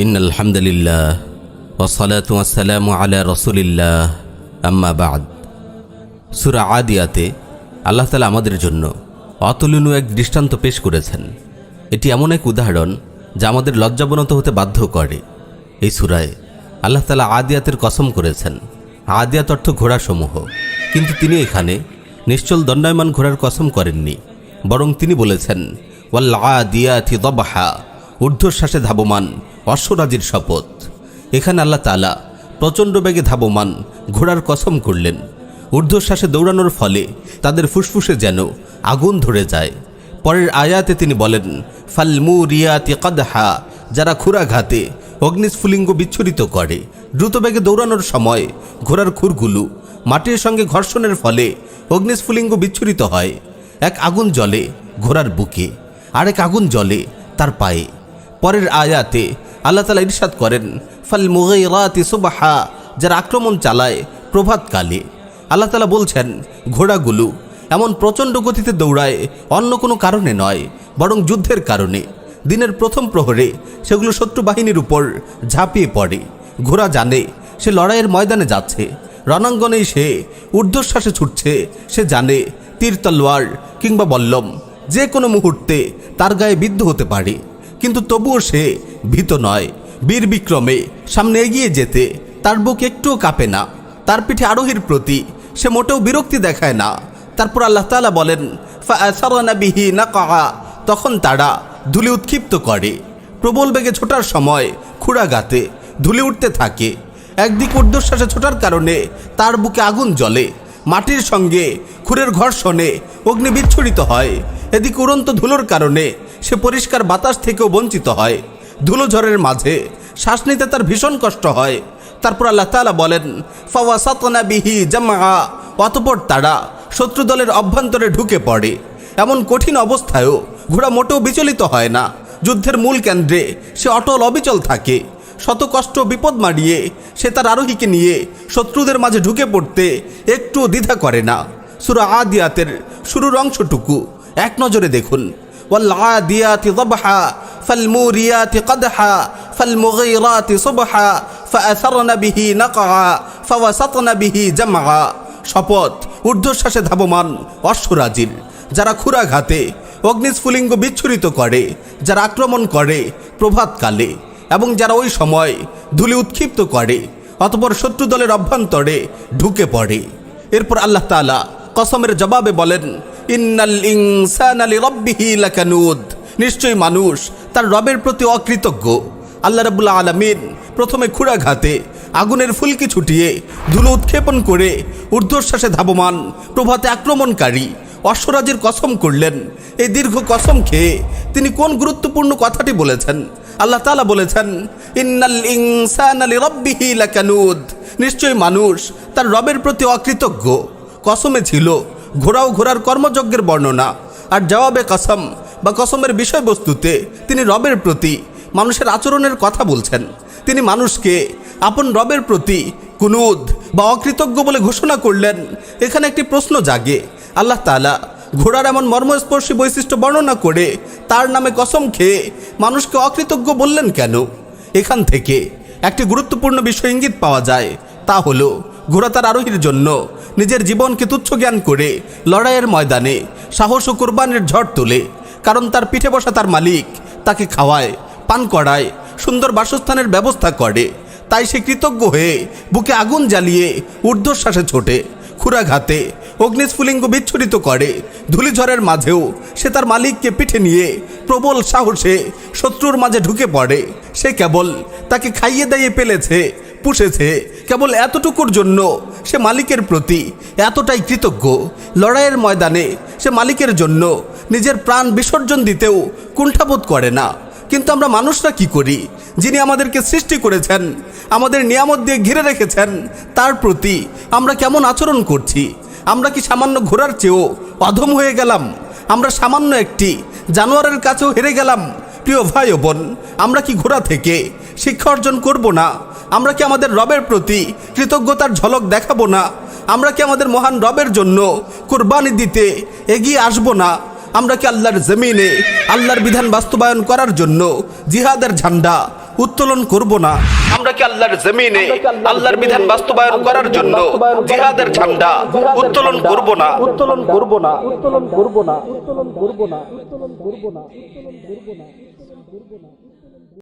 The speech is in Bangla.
ইন্নাল হামদুলিল্লাহ ওয়াসসালাতু ওয়াসসালামু আলা রাসূলিল্লাহ আম্মা বা'দ। সূরা আদিয়াতে আল্লাহ তাআলা আমাদের জন্য অতুলনীয় এক দৃষ্টান্ত পেশ করেছেন। এটি এমন এক উদাহরণ যা আমাদের লজ্জাবনত হতে বাধ্য করে। এই সূরায় আল্লাহ তাআলা আদিয়াতের কসম করেছেন। আদিয়াত অর্থ ঘোড়াসমূহ, কিন্তু তিনি এখানে নিশ্চল দণ্ডায়মান ঘোড়ার কসম করেননি, বরং তিনি বলেছেন ওয়াল আদিয়াতি দবহা, ঊর্ধ্বশ্বাসে ধাবমান অশ্বরাজির শপথ। এখানে আল্লাহ তাআলা প্রচণ্ড বেগে ধাবমান ঘোড়ার কসম করলেন। ঊর্ধ্বশ্বাসে দৌড়ানোর ফলে তাদের ফুসফুসে যেন আগুন ধরে যায়। পরের আয়াতে তিনি বলেন ফালমুরিয়াতি কাদহা, যারা ক্ষুরাঘাতে অগ্নিস্ফুলিঙ্গ বিচ্ছুরিত করে। দ্রুত বেগে দৌড়ানোর সময় ঘোড়ার খুরগুলো মাটির সঙ্গে ঘর্ষণের ফলে অগ্নিস্ফুলিঙ্গ বিচ্ছুরিত হয়। এক আগুন জ্বলে ঘোড়ার বুকে, আরেক আগুন জ্বলে তার পায়ে। পরের আয়াতে আল্লাহ তাআলা ইরশাদ করেন ফালমুগীরাতি সুবহা, যারা আক্রমণ চালায় প্রভাতকালে। আল্লাহ তাআলা বলছেন ঘোড়াগুলো এমন প্রচণ্ড গতিতে দৌড়ায় অন্য কোনো কারণে নয়, বরং যুদ্ধের কারণে। দিনের প্রথম প্রহরে সেগুলো শত্রু বাহিনীর উপর ঝাঁপিয়ে পড়ে। ঘোড়া জানে সে লড়াইয়ের ময়দানে যাচ্ছে, রণাঙ্গনেই সে ঊর্ধ্বশ্বাসে ছুটছে। সে জানে তীর তলোয়ার কিংবা বল্লম যে কোনো মুহূর্তে তার গায়ে বিদ্ধ হতে পারে, কিন্তু তবুও সে ভীত নয়। বীর বিক্রমে সামনে এগিয়ে যেতে তার বুক একটুও কাঁপে না। তার পিঠে আরোহীর প্রতি সে মোটেও বিরক্তি দেখায় না। তারপর আল্লাহ তাআলা বলেন ফাআসারনা বিহি নাকআ, তখন তারা ধুলি উৎক্ষিপ্ত করে। প্রবল বেগে ছোটার সময় ক্ষুরাঘাতে ধুলি উঠতে থাকে। একদিক ঊর্ধ্বশ্বাসে ছোটার কারণে তার বুকে আগুন জ্বলে, মাটির সঙ্গে খুরের ঘর্ষণে অগ্নি বিচ্ছুরিত হয়। এদিক উড়ন্ত ধুলোর কারণে সে পরিষ্কার বাতাস থেকেও বঞ্চিত হয়। ধুলো ঝড়ের মাঝে শ্বাস নিতে তার ভীষণ কষ্ট হয়। তারপর আল্লাহ তাআলা বলেন ফাওয়াসাতনা বিহি জামআ, অতঃপর তারা শত্রু দলের অভ্যন্তরে ঢুকে পড়ে। এমন কঠিন অবস্থায়ও ঘোড়া মোটেও বিচলিত হয় না। যুদ্ধের মূল কেন্দ্রে সে অটল অবিচল থাকে। শত কষ্ট বিপদ মাড়িয়ে সে তার আরোহীকে নিয়ে শত্রুদের মাঝে ঢুকে পড়তে একটুও দ্বিধা করে না। সূরা আদিয়াতের শুরুর অংশটুকু এক নজরে দেখুন। ওয়াল আদিয়াতি দবহা ফালমুরিয়াতি কাদহা ফালমুগীরাতি সুবহা ফাআসারনা বিহি নাকআ ফাওয়াসাতনা বিহি জামআ। শপথ ঊর্ধ্বশ্বাসে ধাবমান অশ্বরাজির, যারা ক্ষুরাঘাতে অগ্নিস্ফুলিঙ্গ বিচ্ছুরিত করে, যারা আক্রমণ করে প্রভাতকালে এবং যারা ওই সময় ধুলি উৎক্ষিপ্ত করে, অতঃপর শত্রু দলের অভ্যন্তরে ঢুকে পড়ে। এরপর আল্লাহ তাআলা কসমের জবাবে বলেন ইন্নাল ইনসানা লিরাব্বিহি লাকানুদ, নিশ্চয়ই মানুষ তার রবের প্রতি অকৃতজ্ঞ। আল্লাহ রাব্বুল আলামিন প্রথমে ক্ষুরাঘাতে আগুনের ফুলকি ছুটিয়ে ধুলো উৎক্ষেপণ করে ঊর্ধ্বশ্বাসে ধাবমান প্রভাতে আক্রমণকারী অশ্বরাজির কসম করলেন। এই দীর্ঘ কসম খেয়ে তিনি কোন গুরুত্বপূর্ণ কথাটি বলেছেন? আল্লাহ তাআলা বলেছেন ইন্নাল ইনসানা লিরাব্বিহি লাকানুদ, নিশ্চয়ই মানুষ তার রবের প্রতি অকৃতজ্ঞ। কসমে ছিল ঘোড়া ও ঘোড়ার কর্মযজ্ঞের বর্ণনা, আর জবাবে কসম বা কসমের বিষয়বস্তুতে তিনি রবের প্রতি মানুষের আচরণের কথা বলছেন। তিনি মানুষকে আপন রবের প্রতি কুনুদ বা অকৃতজ্ঞ বলে ঘোষণা করলেন। এখানে একটি প্রশ্ন জাগে, আল্লাহ তাআলা ঘোড়ার এমন মর্মস্পর্শী বৈশিষ্ট্য বর্ণনা করে তার নামে কসম খেয়ে মানুষকে অকৃতজ্ঞ বললেন কেন? এখান থেকে একটি গুরুত্বপূর্ণ বিষয় ইঙ্গিত পাওয়া যায়, তা হলো ঘোড়া তার আরোহীর জন্য নিজের জীবনকে তুচ্ছ জ্ঞান করে লড়াইয়ের ময়দানে সাহস ও কোরবানির ঝড় তোলে। কারণ তার পিঠে বসা তার মালিক তাকে খাওয়ায়, পান করায়, সুন্দর বাসস্থানের ব্যবস্থা করে। তাই সে কৃতজ্ঞ হয়ে বুকে আগুন জ্বালিয়ে ঊর্ধ্বশ্বাসে ছোটে, ক্ষুরাঘাতে অগ্নিস্ফুলিঙ্গ বিচ্ছুরিত করে। ধূলিঝড়ের মাঝেও সে তার মালিককে পিঠে নিয়ে প্রবল সাহসে শত্রুর মাঝে ঢুকে পড়ে। সে কেবল তাকে খাইয়ে দাইয়ে পেলেছে, পুষেছে, কেবল এতটুকুর জন্য সে মালিকের প্রতি এতটাই কৃতজ্ঞ। লড়াইয়ের ময়দানে সে মালিকের জন্য নিজের প্রাণ বিসর্জন দিতেও কুণ্ঠাবোধ করে না। কিন্তু আমরা মানুষরা কি করি? যিনি আমাদেরকে সৃষ্টি করেছেন, আমাদের নিয়ামত দিয়ে ঘিরে রেখেছেন, তার প্রতি আমরা কেমন আচরণ করছি? আমরা কি সামান্য ঘোড়ার চেয়েও অধম হয়ে গেলাম? আমরা সামান্য একটি জানোয়ারের কাছেও হেরে গেলাম? প্রিয় ভাই ও বোন, আমরা কি ঘোড়া থেকে শিক্ষা অর্জন করব না? আমরা কি আমাদের রবের প্রতি কৃতজ্ঞতার ঝলক দেখাবো না? আমরা কি আমাদের মহান রবের জন্য কুরবানি দিতে এগিয়ে আসব না? আমরা কি আল্লাহর জমিনে আল্লাহর বিধান বাস্তবায়ন করার জন্য জিহাদের ঝান্ডা উত্তোলন করব না? আমরা কি আল্লাহর জমিনে আল্লাহর বিধান বাস্তবায়ন করার জন্য জিহাদের ঝান্ডা উত্তোলন করব না? উত্তোলন করব না, উত্তোলন করব না, উত্তোলন করব না, উত্তোলন করব না, উত্তোলন করব না, উত্তোলন করব না।